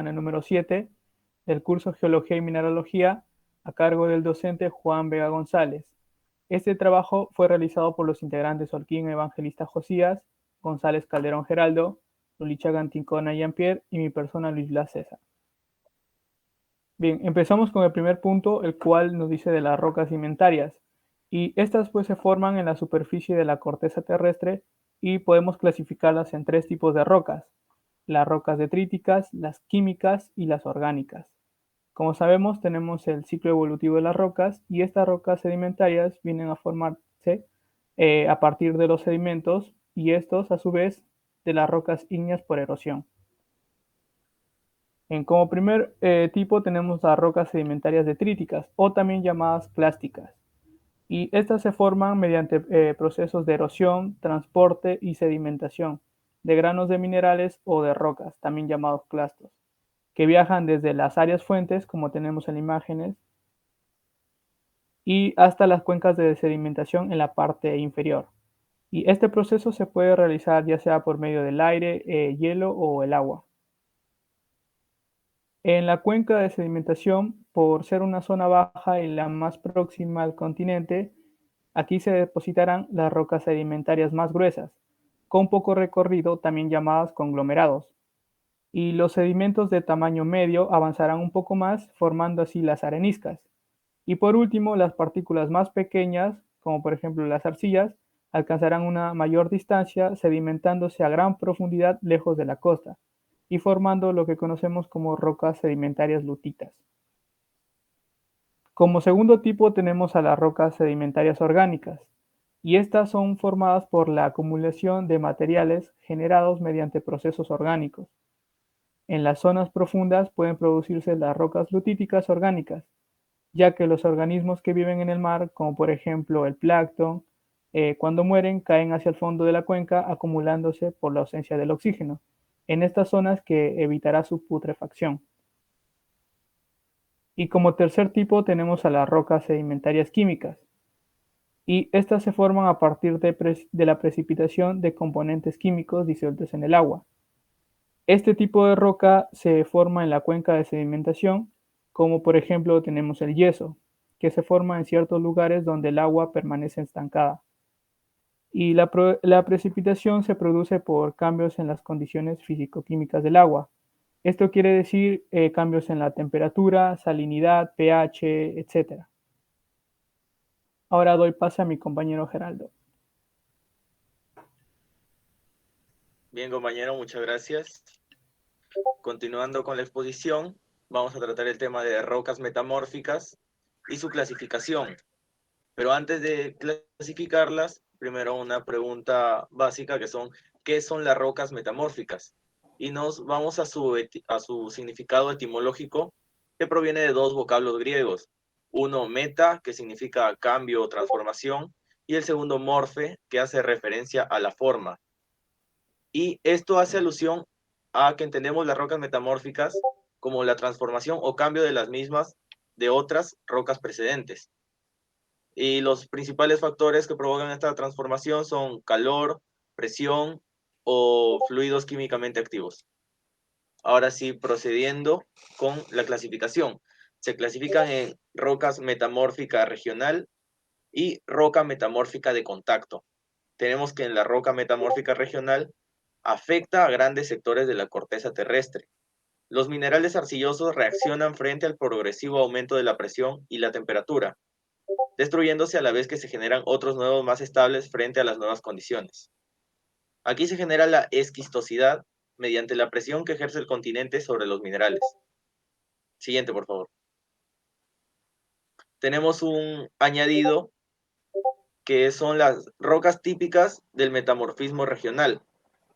en el número 7 del curso Geología y Mineralogía a cargo del docente Juan Vega González. Este trabajo fue realizado por los integrantes Olquín Evangelista Josías, González Calderón Geraldo, Lulichaga Antincona Jean-Pierre y mi persona Luis Blas César. Bien, empezamos con el primer punto, el cual nos dice de las rocas sedimentarias. Y estas pues se forman en la superficie de la corteza terrestre y podemos clasificarlas en tres tipos de rocas: las rocas detríticas, las químicas y las orgánicas. Como sabemos, tenemos el ciclo evolutivo de las rocas y estas rocas sedimentarias vienen a formarse a partir de los sedimentos y estos a su vez de las rocas ígneas por erosión. Como primer tipo tenemos las rocas sedimentarias detríticas o también llamadas clásticas. Y estas se forman mediante procesos de erosión, transporte y sedimentación de granos de minerales o de rocas, también llamados clastos, que viajan desde las áreas fuentes, como tenemos en imágenes, y hasta las cuencas de sedimentación en la parte inferior. Y este proceso se puede realizar ya sea por medio del aire, hielo o el agua. En la cuenca de sedimentación, por ser una zona baja y la más próxima al continente, aquí se depositarán las rocas sedimentarias más gruesas, con poco recorrido, también llamadas conglomerados. Y los sedimentos de tamaño medio avanzarán un poco más, formando así las areniscas. Y por último, las partículas más pequeñas, como por ejemplo las arcillas, alcanzarán una mayor distancia, sedimentándose a gran profundidad lejos de la costa y formando lo que conocemos como rocas sedimentarias lutitas. Como segundo tipo tenemos a las rocas sedimentarias orgánicas, y estas son formadas por la acumulación de materiales generados mediante procesos orgánicos. En las zonas profundas pueden producirse las rocas lutíticas orgánicas, ya que los organismos que viven en el mar, como por ejemplo el plancton, cuando mueren caen hacia el fondo de la cuenca acumulándose por la ausencia del oxígeno, en estas zonas que evitará su putrefacción. Y como tercer tipo tenemos a las rocas sedimentarias químicas, y estas se forman a partir de la precipitación de componentes químicos disueltos en el agua. Este tipo de roca se forma en la cuenca de sedimentación, como por ejemplo tenemos el yeso, que se forma en ciertos lugares donde el agua permanece estancada. Y la precipitación se produce por cambios en las condiciones físico-químicas del agua. Esto quiere decir cambios en la temperatura, salinidad, pH, etc. Ahora doy pase a mi compañero Geraldo. Bien, compañero, muchas gracias. Continuando con la exposición, vamos a tratar el tema de rocas metamórficas y su clasificación. Pero antes de clasificarlas, primero una pregunta básica que son, ¿qué son las rocas metamórficas? Y nos vamos a su significado etimológico, que proviene de dos vocablos griegos. Uno, meta, que significa cambio o transformación, y el segundo, morfe, que hace referencia a la forma. Y esto hace alusión a que entendemos las rocas metamórficas como la transformación o cambio de las mismas de otras rocas precedentes. Y los principales factores que provocan esta transformación son calor, presión o fluidos químicamente activos. Ahora sí, procediendo con la clasificación. Se clasifican en rocas metamórfica regional y roca metamórfica de contacto. Tenemos que en la roca metamórfica regional afecta a grandes sectores de la corteza terrestre. Los minerales arcillosos reaccionan frente al progresivo aumento de la presión y la temperatura, destruyéndose a la vez que se generan otros nuevos más estables frente a las nuevas condiciones. Aquí se genera la esquistosidad mediante la presión que ejerce el continente sobre los minerales. Siguiente, por favor. Tenemos un añadido que son las rocas típicas del metamorfismo regional.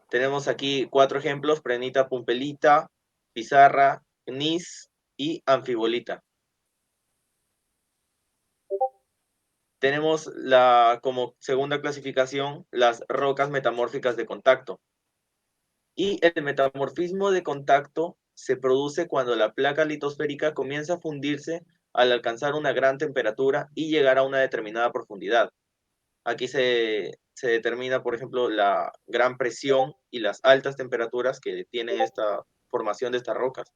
Tenemos aquí 4 ejemplos: prehnita pumpelita, pizarra, gneiss y anfibolita. Tenemos como segunda clasificación las rocas metamórficas de contacto. Y el metamorfismo de contacto se produce cuando la placa litosférica comienza a fundirse al alcanzar una gran temperatura y llegar a una determinada profundidad. Aquí se determina, por ejemplo, la gran presión y las altas temperaturas que tienen esta formación de estas rocas.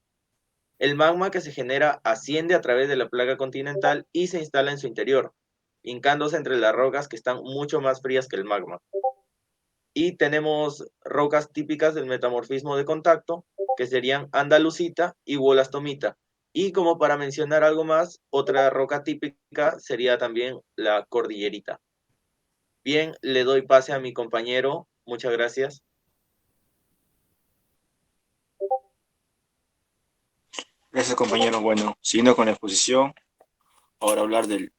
El magma que se genera asciende a través de la placa continental y se instala en su interior, hincándose entre las rocas que están mucho más frías que el magma. Y tenemos rocas típicas del metamorfismo de contacto, que serían andalusita y wollastomita. Y como para mencionar algo más, otra roca típica sería también la cordillerita. Bien, le doy pase a mi compañero. Muchas gracias. Gracias, compañero. Bueno, siguiendo con la exposición, ahora hablar del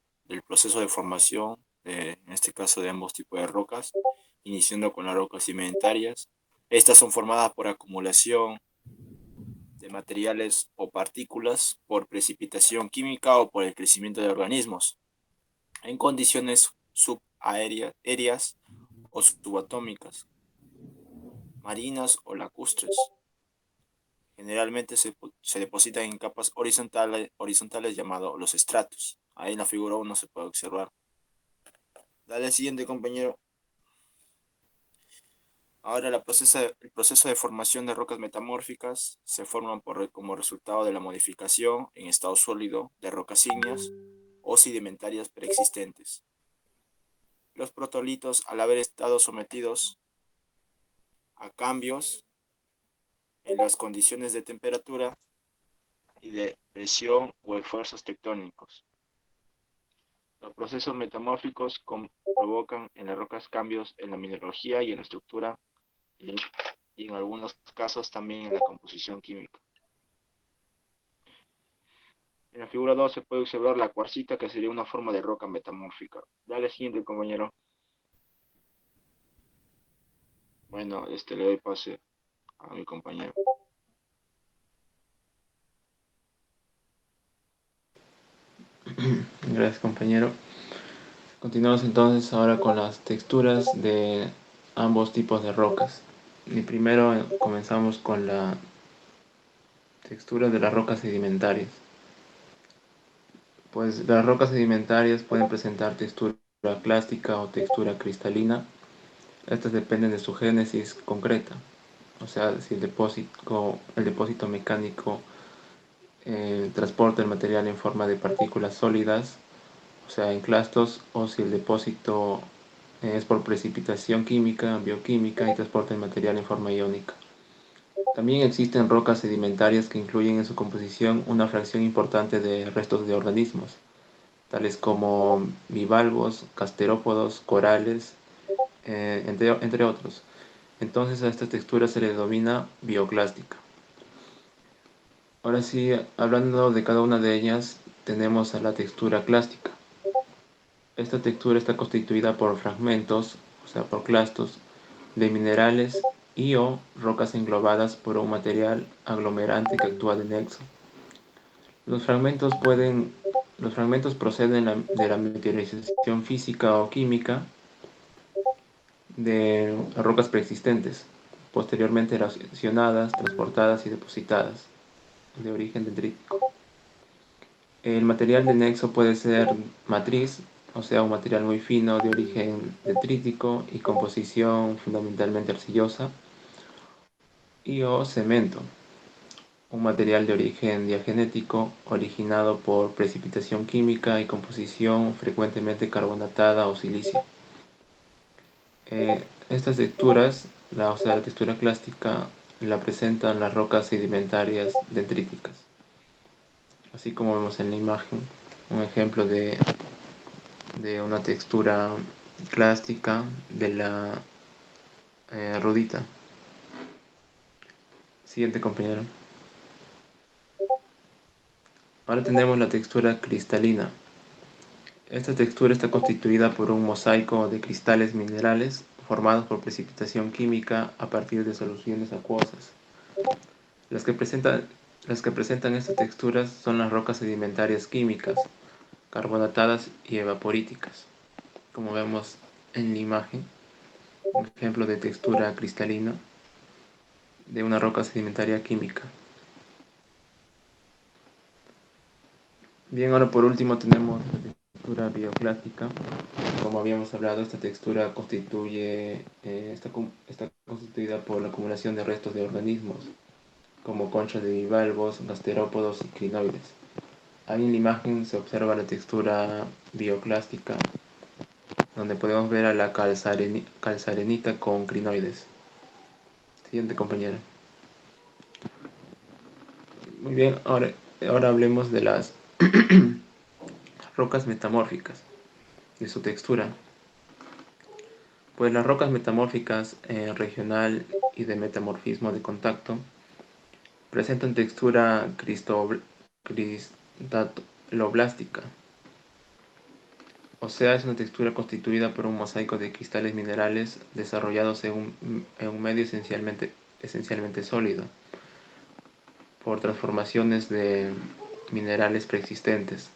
proceso de formación, en este caso de ambos tipos de rocas, iniciando con las rocas sedimentarias. Estas son formadas por acumulación de materiales o partículas, por precipitación química o por el crecimiento de organismos, en condiciones subaéreas o subatómicas, marinas o lacustres. Generalmente se depositan en capas horizontales llamados los estratos. Ahí en la figura 1 se puede observar. Dale al siguiente, compañero. Ahora el proceso de formación de rocas metamórficas se forman como resultado de la modificación en estado sólido de rocas ígneas o sedimentarias preexistentes. Los protolitos, al haber estado sometidos a cambios en las condiciones de temperatura y de presión o esfuerzos tectónicos. Los procesos metamórficos provocan en las rocas cambios en la mineralogía y en la estructura y en algunos casos también en la composición química. En la figura 2 se puede observar la cuarcita, que sería una forma de roca metamórfica. Dale siguiente, compañero. Bueno, le doy pase a mi compañero. Gracias, compañero. Continuamos entonces ahora con las texturas de ambos tipos de rocas. Y primero comenzamos con la textura de las rocas sedimentarias. Pues las rocas sedimentarias pueden presentar textura clástica o textura cristalina. Estas dependen de su génesis concreta, o sea, si el depósito mecánico transporta el material en forma de partículas sólidas, o sea, en clastos, o si el depósito es por precipitación química, bioquímica y transporta el material en forma iónica. También existen rocas sedimentarias que incluyen en su composición una fracción importante de restos de organismos, tales como bivalvos, gasterópodos, corales, entre otros. Entonces a esta textura se le denomina bioclástica. Ahora sí, hablando de cada una de ellas, tenemos a la textura clástica. Esta textura está constituida por fragmentos, o sea, por clastos, de minerales y o rocas englobadas por un material aglomerante que actúa de nexo. Los fragmentos proceden de la meteorización física o química de rocas preexistentes, posteriormente erosionadas, transportadas y depositadas, de origen dendrítico. El material de nexo puede ser matriz, o sea, un material muy fino de origen detrítico y composición fundamentalmente arcillosa, y o cemento, un material de origen diagenético originado por precipitación química y composición frecuentemente carbonatada o silicio. Estas texturas, o sea, la textura clástica, la presentan las rocas sedimentarias dendríticas, así como vemos en la imagen, un ejemplo de una textura clástica de la rudita. Siguiente, compañero. Ahora tenemos la textura cristalina. Esta textura está constituida por un mosaico de cristales minerales formados por precipitación química a partir de soluciones acuosas. Las que presentan estas texturas son las rocas sedimentarias químicas, carbonatadas y evaporíticas, como vemos en la imagen, un ejemplo de textura cristalina de una roca sedimentaria química. Bien, ahora por último tenemos la textura bioclástica. Como habíamos hablado, esta textura está constituida por la acumulación de restos de organismos, como conchas de bivalvos, gasterópodos y crinoides. Ahí en la imagen se observa la textura bioclástica, donde podemos ver a la calzarenita con crinoides. Siguiente compañero. Muy bien, ahora hablemos de las rocas metamórficas, de su textura. Pues las rocas metamórficas regional y de metamorfismo de contacto presentan textura cristaloblástica, o sea, es una textura constituida por un mosaico de cristales minerales desarrollados en un medio esencialmente sólido, por transformaciones de minerales preexistentes.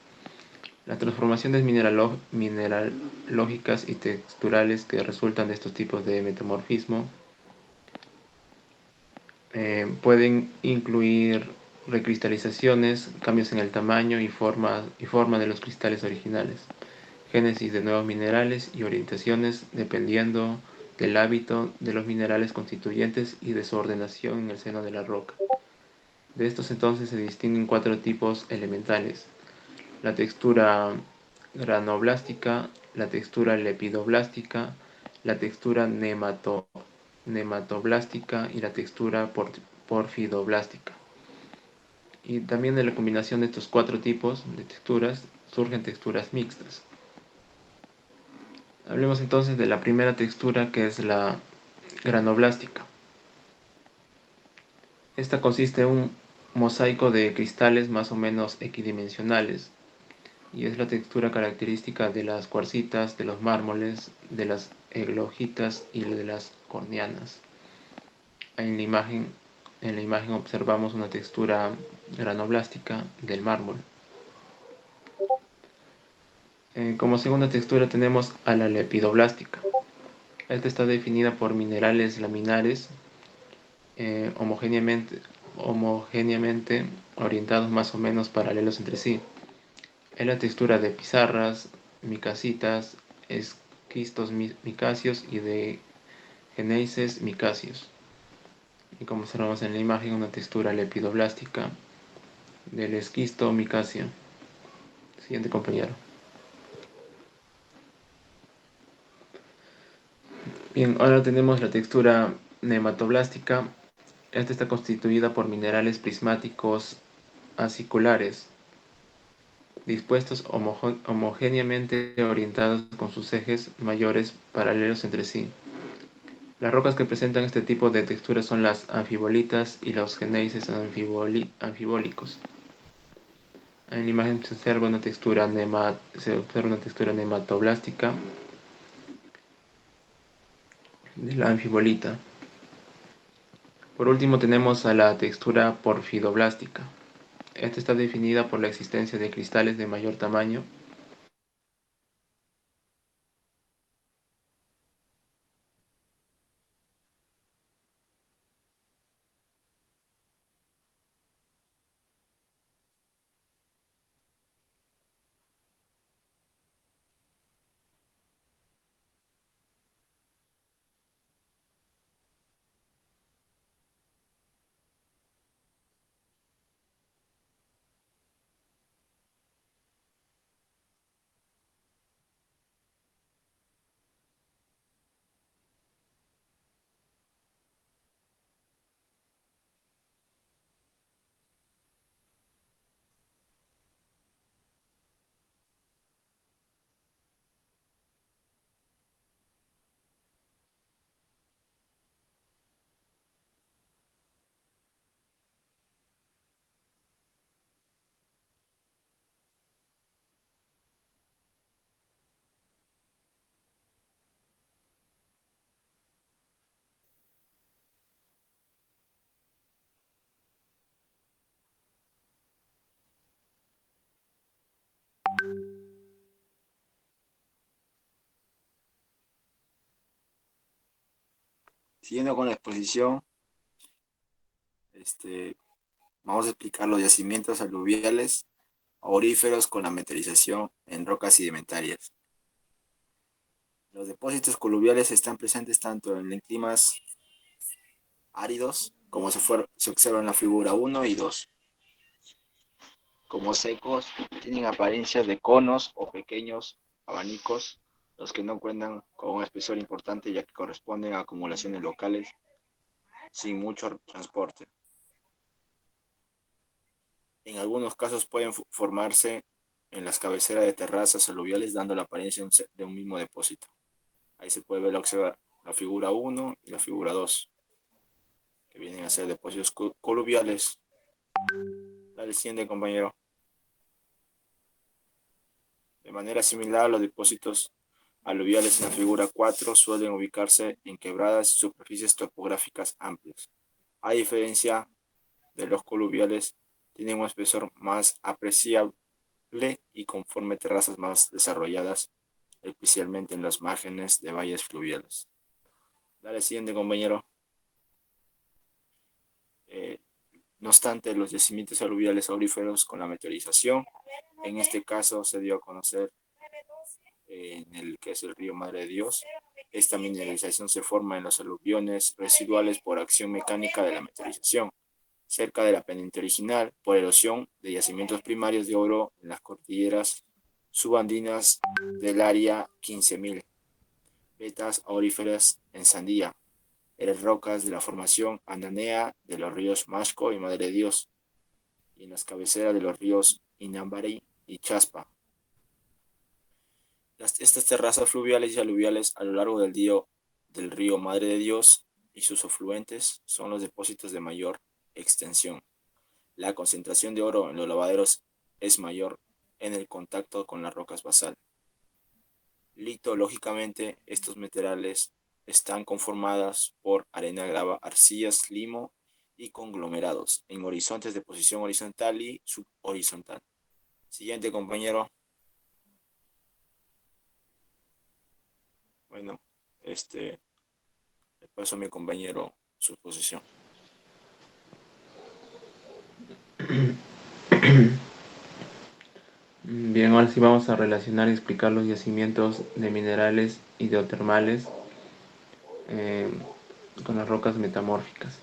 Las transformaciones mineralógicas y texturales que resultan de estos tipos de metamorfismo pueden incluir recristalizaciones, cambios en el tamaño y forma de los cristales originales, génesis de nuevos minerales y orientaciones dependiendo del hábito de los minerales constituyentes y de su ordenación en el seno de la roca. De estos entonces se distinguen cuatro tipos elementales: la textura granoblástica, la textura lepidoblástica, la textura nematoblástica y la textura porfidoblástica. Y también de la combinación de estos cuatro tipos de texturas surgen texturas mixtas. Hablemos entonces de la primera textura, que es la granoblástica. Esta consiste en un mosaico de cristales más o menos equidimensionales, y es la textura característica de las cuarcitas, de los mármoles, de las eglogitas y de las cornianas. En la imagen observamos una textura granoblástica del mármol. Como segunda textura tenemos a la lepidoblástica. Esta está definida por minerales laminares homogéneamente orientados más o menos paralelos entre sí. Es la textura de pizarras, micasitas, esquistos micáceos y de gneises micáceos. Y como observamos en la imagen, una textura lepidoblástica del esquisto micáceo. Siguiente compañero. Bien, ahora tenemos la textura nematoblástica. Esta está constituida por minerales prismáticos aciculares, dispuestos homogéneamente orientados con sus ejes mayores paralelos entre sí. Las rocas que presentan este tipo de textura son las anfibolitas y los gneises anfibólicos. En la imagen se observa una textura nematoblástica de la anfibolita. Por último tenemos a la textura porfidoblástica. Esta está definida por la existencia de cristales de mayor tamaño Siguiendo con la exposición, vamos a explicar los yacimientos aluviales auríferos con la meteorización en rocas sedimentarias. Los depósitos coluviales están presentes tanto en climas áridos como se observa en la figura 1 y 2. Como secos, tienen apariencia de conos o pequeños abanicos, los que no cuentan con un espesor importante ya que corresponden a acumulaciones locales sin mucho transporte. En algunos casos pueden formarse en las cabeceras de terrazas aluviales dando la apariencia de un mismo depósito. Ahí se puede ver la figura 1 y la figura 2, que vienen a ser depósitos coluviales. Dale, siguiente, compañero. De manera similar, los depósitos aluviales en la figura 4 suelen ubicarse en quebradas y superficies topográficas amplias. A diferencia de los coluviales, tienen un espesor más apreciable y conforme terrazas más desarrolladas, especialmente en las márgenes de valles fluviales. Dale, siguiente, compañero. No obstante, los yacimientos aluviales auríferos con la meteorización, en este caso se dio a conocer en el que es el río Madre de Dios. Esta mineralización se forma en los aluviones residuales por acción mecánica de la meteorización, cerca de la pendiente original, por erosión de yacimientos primarios de oro en las cordilleras subandinas del área 15.000, vetas auríferas en Sandía, rocas de la formación andanea de los ríos Masco y Madre de Dios, y en las cabeceras de los ríos Inambari y Chaspa. Estas terrazas fluviales y aluviales a lo largo del río Madre de Dios y sus afluentes son los depósitos de mayor extensión. La concentración de oro en los lavaderos es mayor en el contacto con las rocas basal. Litológicamente, estos minerales están conformadas por arena, grava, arcillas, limo y conglomerados en horizontes de posición horizontal y subhorizontal. Siguiente, compañero. Bueno, le paso a mi compañero su posición. Bien, ahora sí vamos a relacionar y explicar los yacimientos de minerales hidrotermales con las rocas metamórficas.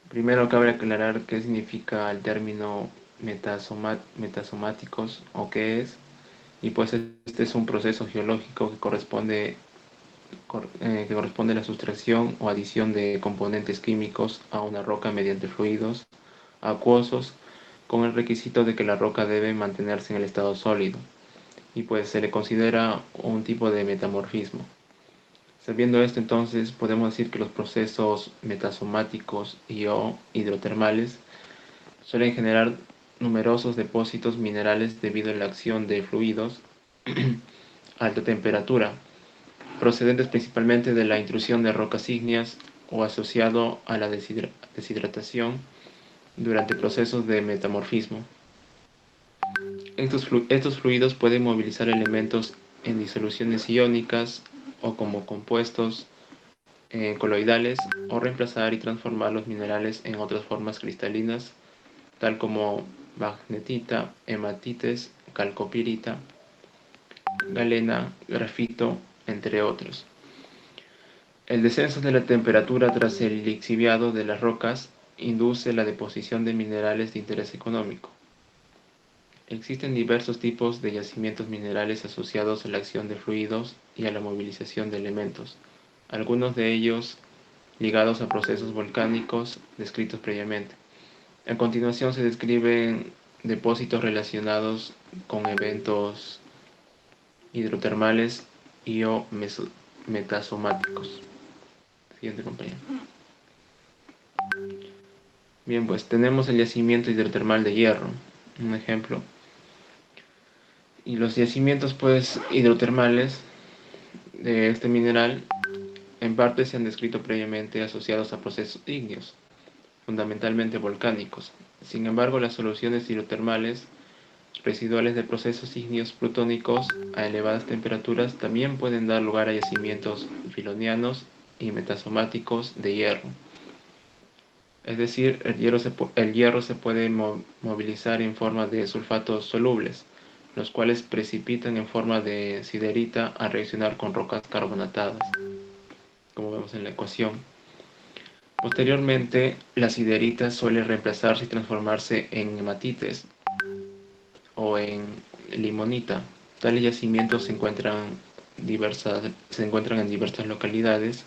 Primero cabe aclarar qué significa el término metasomáticos o qué es, y pues este es un proceso geológico que corresponde a la sustracción o adición de componentes químicos a una roca mediante fluidos acuosos con el requisito de que la roca debe mantenerse en el estado sólido, y pues se le considera un tipo de metamorfismo. Sabiendo esto, entonces podemos decir que los procesos metasomáticos y o hidrotermales suelen generar numerosos depósitos minerales debido a la acción de fluidos a alta temperatura, procedentes principalmente de la intrusión de rocas ígneas o asociado a la deshidratación durante procesos de metamorfismo. Estos fluidos pueden movilizar elementos en disoluciones iónicas o como compuestos coloidales, o reemplazar y transformar los minerales en otras formas cristalinas, tal como magnetita, hematites, calcopirita, galena, grafito, entre otros. El descenso de la temperatura tras el lixiviado de las rocas induce la deposición de minerales de interés económico. Existen diversos tipos de yacimientos minerales asociados a la acción de fluidos y a la movilización de elementos, algunos de ellos ligados a procesos volcánicos descritos previamente. A continuación se describen depósitos relacionados con eventos hidrotermales y o metasomáticos. Siguiente, compañero. Bien, pues tenemos el yacimiento hidrotermal de hierro, un ejemplo. Y los yacimientos pues hidrotermales de este mineral en parte se han descrito previamente asociados a procesos ígneos, fundamentalmente volcánicos. Sin embargo, las soluciones hidrotermales residuales de procesos ígneos plutónicos a elevadas temperaturas también pueden dar lugar a yacimientos filonianos y metasomáticos de hierro. Es decir, el hierro se puede movilizar en forma de sulfatos solubles, los cuales precipitan en forma de siderita al reaccionar con rocas carbonatadas, como vemos en la ecuación. Posteriormente, la siderita suele reemplazarse y transformarse en hematites o en limonita. Tales yacimientos se encuentran en diversas localidades,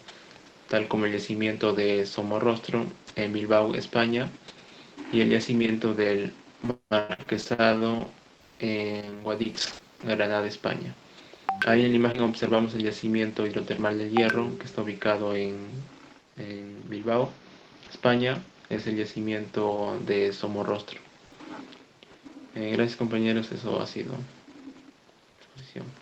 tal como el yacimiento de Somorrostro en Bilbao, España, y el yacimiento del Marquesado en Guadix, Granada, España. Ahí en la imagen observamos el yacimiento hidrotermal del Hierro, que está ubicado en Bilbao, España. Es el yacimiento de Somorrostro. Gracias, compañeros, eso ha sido la exposición.